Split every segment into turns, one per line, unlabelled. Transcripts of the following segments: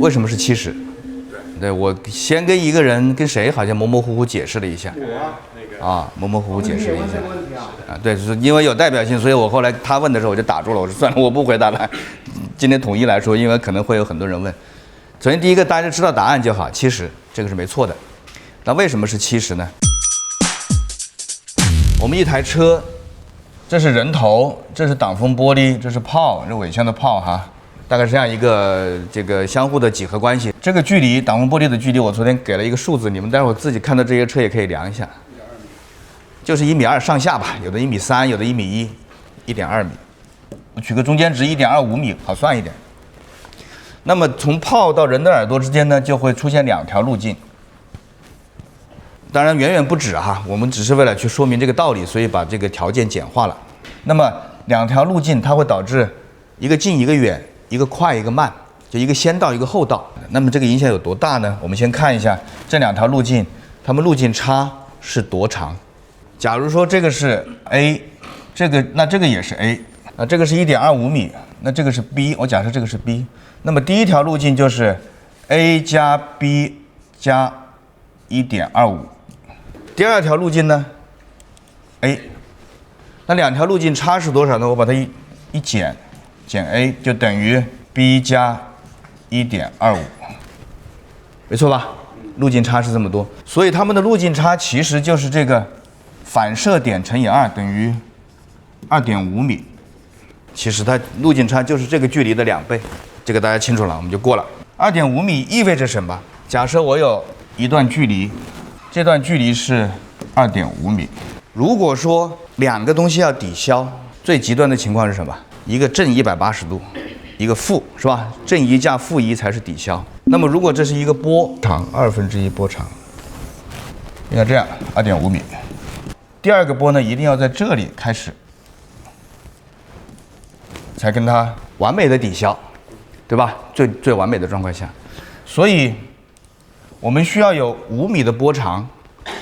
为什么是70？对，我先跟一个人跟谁好像模模糊糊解释了一下。啊，模模糊糊解释了一下。啊，对，就是因为有代表性，所以我后来他问的时候我就打住了，我说算了，我不回答了。今天统一来说，因为可能会有很多人问。首先第一个，大家知道答案就好，70，这个是没错的。那为什么是70呢？我们一台车，这是人头，这是挡风玻璃，这是炮，这尾箱的炮哈，大概是这样一个这个相互的几何关系。这个距离，挡风玻璃的距离，我昨天给了一个数字，你们待会儿自己看到这些车也可以量一下，就是1.2米上下吧，有的1.3米，有的1.1米，1.2米。我取个中间值1.25米，好算一点。那么从炮到人的耳朵之间呢，就会出现2条路径。当然远远不止哈，我们只是为了去说明这个道理，所以把这个条件简化了。那么2条路径它会导致一个近一个远，一个快一个慢，就一个先到一个后到。那么这个影响有多大呢？我们先看一下这2条路径，它们路径差是多长。假如说这个是 A， 这个也是 A， 那这个是1.25米，那这个是 B， 我假设这个是 B， 那么第一条路径就是 A 加 B 加1.25。第二条路径呢 ，A， 那2条路径差是多少呢？我把它一减，减 A 就等于 B 加1.25，没错吧？路径差是这么多，所以它们的路径差其实就是这个反射点乘以2等于2.5米。其实它路径差就是这个距离的2倍，这个大家清楚了，我们就过了。2.5米意味着什么？假设我有一段距离。这段距离是2.5米。如果说2个东西要抵消，最极端的情况是什么？一个正180度，一个负，是吧？正1加负1才是抵消。那么如果这是一个波长1/2波长，应该这样，2.5米。第二个波呢，一定要在这里开始，才跟它完美的抵消，对吧？最完美的状况下，所以我们需要有5米的波长，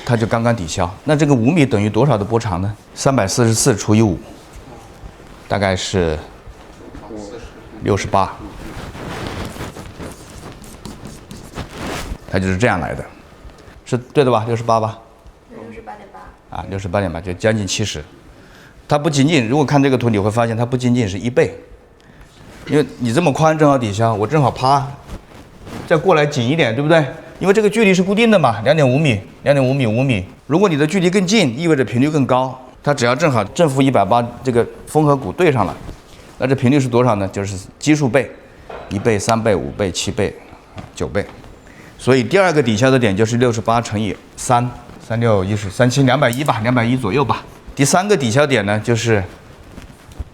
它就刚刚抵消。那这个5米等于多少的波长呢？344除以5，大概是68。它就是这样来的，是对的吧？68吧？68.8。啊，68.8就将近70。它不仅仅，如果看这个图，你会发现它不仅仅是1倍，因为你这么宽正好抵消，我正好啪，再过来紧一点，对不对？因为这个距离是固定的嘛，2.5米，2.5米，5米。如果你的距离更近，意味着频率更高。它只要正好正负180，这个峰和谷对上了，那这频率是多少呢？就是奇数倍，1倍、3倍、5倍、7倍、9倍。所以第二个抵消的点就是68乘以3，36127201吧，210左右吧。第三个抵消点呢，就是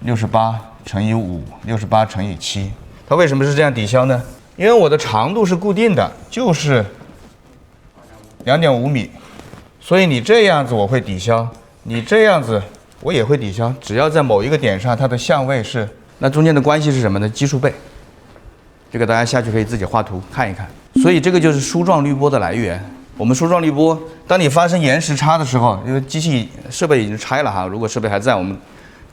68乘以5，68乘以7。它为什么是这样抵消呢？因为我的长度是固定的，就是2.5米，所以你这样子我会抵消，你这样子我也会抵消，只要在某一个点上它的相位是，那中间的关系是什么呢？奇数倍。这个大家下去可以自己画图看一看。所以这个就是梳状滤波的来源。我们梳状滤波，当你发生延时差的时候，因为机器设备已经拆了哈，如果设备还在，我们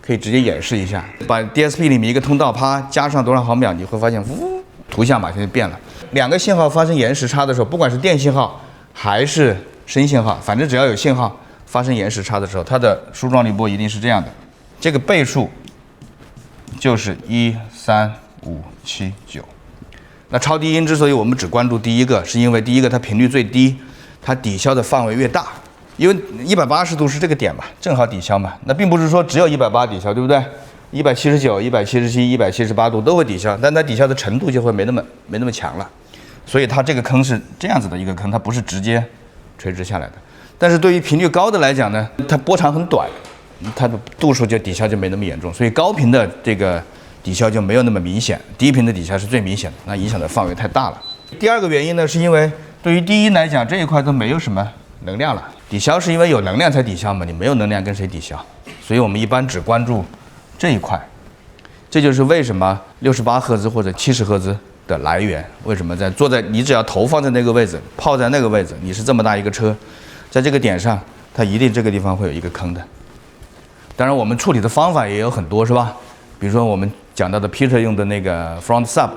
可以直接演示一下，把 DSP 里面一个通道啪加上多少毫秒，你会发现呜，图像马上就变了。2个信号发生延时差的时候，不管是电信号还是声信号，反正只要有信号发生延时差的时候，它的梳状滤波一定是这样的。这个倍数就是1、3、5、7、9。那超低音之所以我们只关注第一个，是因为第一个它频率最低，它抵消的范围越大。因为180度是这个点嘛，正好抵消嘛。那并不是说只有180抵消，对不对？179、177、178度都会抵消，但它抵消的程度就会没那么强了。所以它这个坑是这样子的一个坑，它不是直接垂直下来的。但是对于频率高的来讲呢，它波长很短，它的度数就抵消就没那么严重，所以高频的这个抵消就没有那么明显，低频的抵消是最明显的，那影响的范围太大了。第二个原因呢，是因为对于低音来讲，这一块都没有什么能量了。抵消是因为有能量才抵消嘛，你没有能量跟谁抵消？所以我们一般只关注这一块。这就是为什么68赫兹或者70赫兹的来源。为什么坐在你只要头放在那个位置，泡在那个位置，你是这么大一个车，在这个点上，它一定这个地方会有一个坑的。当然，我们处理的方法也有很多，是吧？比如说我们讲到的 Peter 用的那个 front sub，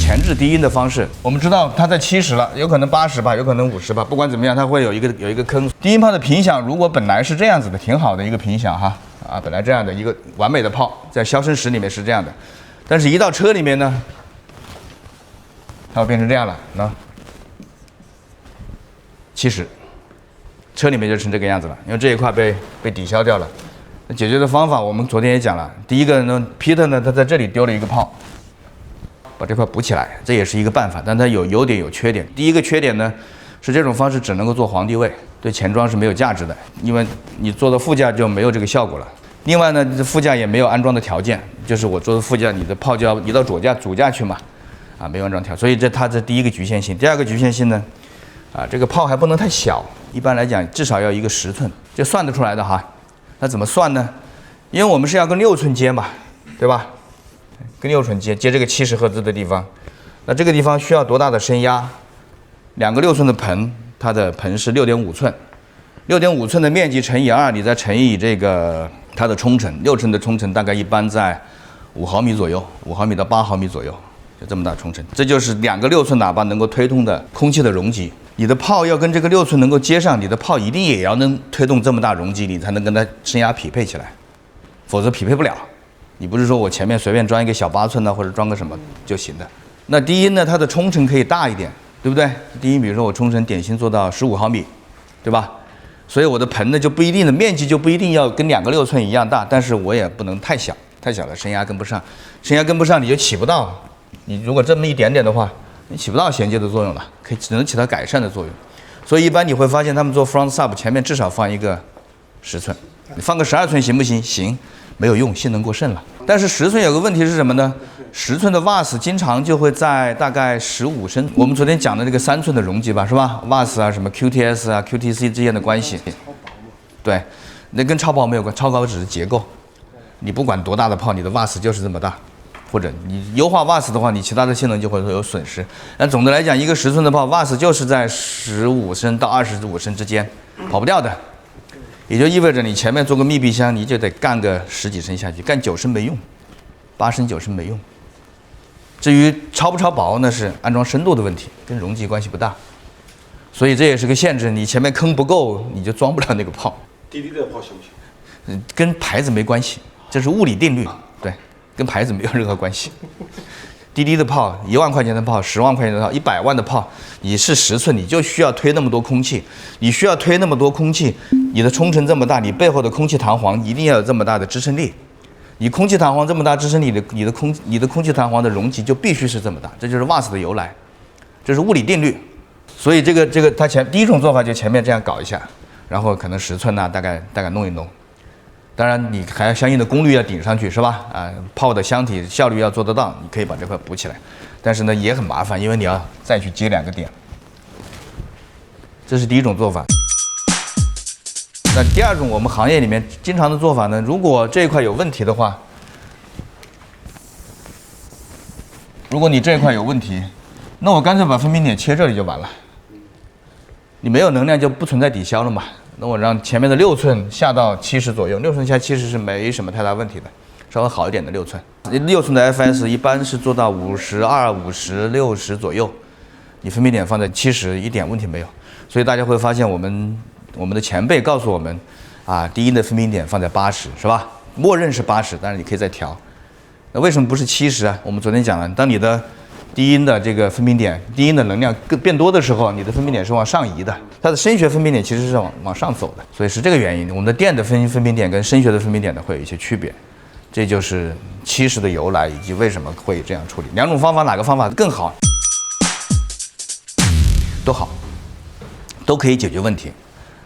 前置低音的方式。我们知道它在70了，有可能80吧，有可能50吧，不管怎么样，它会有一个坑。低音炮的频响如果本来是这样子的，挺好的一个频响哈，本来这样的一个完美的炮，在消声室里面是这样的，但是一到车里面呢，它会变成这样了，那70，车里面就成这个样子了，因为这一块被抵消掉了。那解决的方法我们昨天也讲了，第一个呢 ，Peter 呢他在这里丢了一个炮，把这块补起来，这也是一个办法，但它有优点有缺点。第一个缺点呢是这种方式只能够做皇帝位，对前装是没有价值的，因为你坐到副驾就没有这个效果了。另外呢，副驾也没有安装的条件，就是我坐的副驾，你的炮就要移到主驾去嘛，没有安装条，所以它这第一个局限性。第二个局限性呢，这个炮还不能太小，一般来讲至少要一个10寸，就算得出来的哈。那怎么算呢？因为我们是要跟6寸接嘛，对吧？跟6寸接这个70赫兹的地方，那这个地方需要多大的声压？2个6寸的盆，它的盆是6.5寸，6.5寸的面积乘以2，你再乘以这个它的冲程，6寸的冲程大概一般在5毫米左右，5毫米到8毫米左右，就这么大冲程。这就是2个6寸喇叭能够推动的空气的容积。你的炮要跟这个6寸能够接上，你的炮一定也要能推动这么大容积，你才能跟它声压匹配起来，否则匹配不了。你不是说我前面随便装一个小8寸的或者装个什么就行的。那低音呢，它的冲程可以大一点，对不对？低音比如说我冲程点心做到15毫米，对吧？所以我的盆呢就不一定的面积就不一定要跟2个6寸一样大，但是我也不能太小，太小了声压跟不上，声压跟不上你就起不到。你如果这么一点点的话，你起不到衔接的作用了，只能起到改善的作用。所以一般你会发现他们做 front sub 前面至少放一个10寸，你放个12寸行不行？行，没有用，性能过剩了。但是10寸有个问题是什么呢？10寸的 VAS 经常就会在大概15升。我们昨天讲的这个3寸的容积吧，是吧 ？VAS 啊，什么 QTS 啊、QTC 之间的关系，对，那跟超薄没有关，超薄只是结构。你不管多大的炮，你的 VAS 就是这么大。或者你优化 VAS 的话，你其他的性能就会有损失。但总的来讲，一个10寸的炮 VAS 就是在15升到25升之间，跑不掉的。也就意味着你前面做个密闭箱，你就得干个10几升下去，干9升没用，8升9升没用。至于超不超薄，那是安装深度的问题，跟容积关系不大。所以这也是个限制，你前面坑不够，你就装不了那个炮。
滴滴的炮行不行？
跟牌子没关系，这是物理定律，对。跟牌子没有任何关系。滴滴的炮，1万块钱的炮，10万块钱的炮，100万的炮，你是10寸，你就需要推那么多空气，你需要推那么多空气，你的冲程这么大，你背后的空气弹簧一定要有这么大的支撑力。你空气弹簧这么大支撑力，你的空气弹簧的容积就必须是这么大，这就是 VAS 的由来，这是物理定律。所以这个它第一种做法就前面这样搞一下，然后可能10寸大概弄一弄。当然，你还要相应的功率要顶上去，是吧？炮的箱体效率要做得到，你可以把这块补起来。但是呢，也很麻烦，因为你要再去接2个点。这是第一种做法。那第二种，我们行业里面经常的做法呢，如果这一块有问题的话，如果你这一块有问题，那我干脆把分频点切这里就完了。你没有能量就不存在抵消了嘛。那我让前面的6寸下到70左右，6寸下70是没什么太大问题的，稍微好一点的6寸，6寸的 FS 一般是做到52、50、60左右，你分频点放在70一点问题没有。所以大家会发现我们的前辈告诉我们，低音的分频点放在80是吧？默认是80，但是你可以再调。那为什么不是70啊？我们昨天讲了，当你的低音的这个分频点，低音的能量变多的时候，你的分频点是往上移的，它的声学分频点其实是往上走的，所以是这个原因。我们的电的分频点跟声学的分频点呢会有一些区别，这就是70的由来以及为什么会这样处理。2种方法哪个方法更好？都好，都可以解决问题。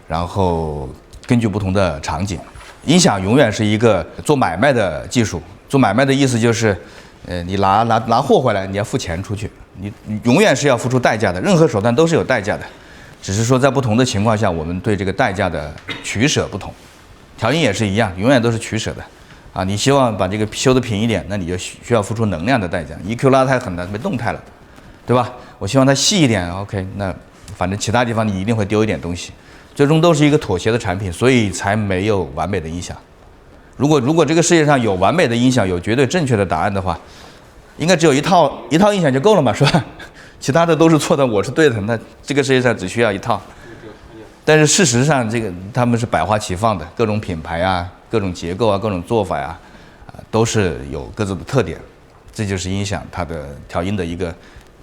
然后根据不同的场景，音响永远是一个做买卖的技术。做买卖的意思就是。你拿货回来，你要付钱出去，你永远是要付出代价的，任何手段都是有代价的，只是说在不同的情况下，我们对这个代价的取舍不同。调音也是一样，永远都是取舍的，你希望把这个修得平一点，那你就需要付出能量的代价。EQ 拉太狠了，没动态了，对吧？我希望它细一点 ，OK， 那反正其他地方你一定会丢一点东西，最终都是一个妥协的产品，所以才没有完美的音响。如果这个世界上有完美的音响，有绝对正确的答案的话，应该只有一套音响就够了嘛，是吧？其他的都是错的，我是对的，那这个世界上只需要一套。但是事实上，这个他们是百花齐放的，各种品牌啊，各种结构啊，各种做法呀，都是有各自的特点。这就是音响它的调音的一个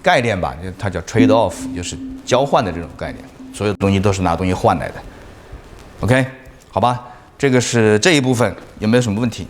概念吧，它叫 trade off， 就是交换的这种概念。所有东西都是拿东西换来的。OK， 好吧，这个是这一部分，有没有什么问题？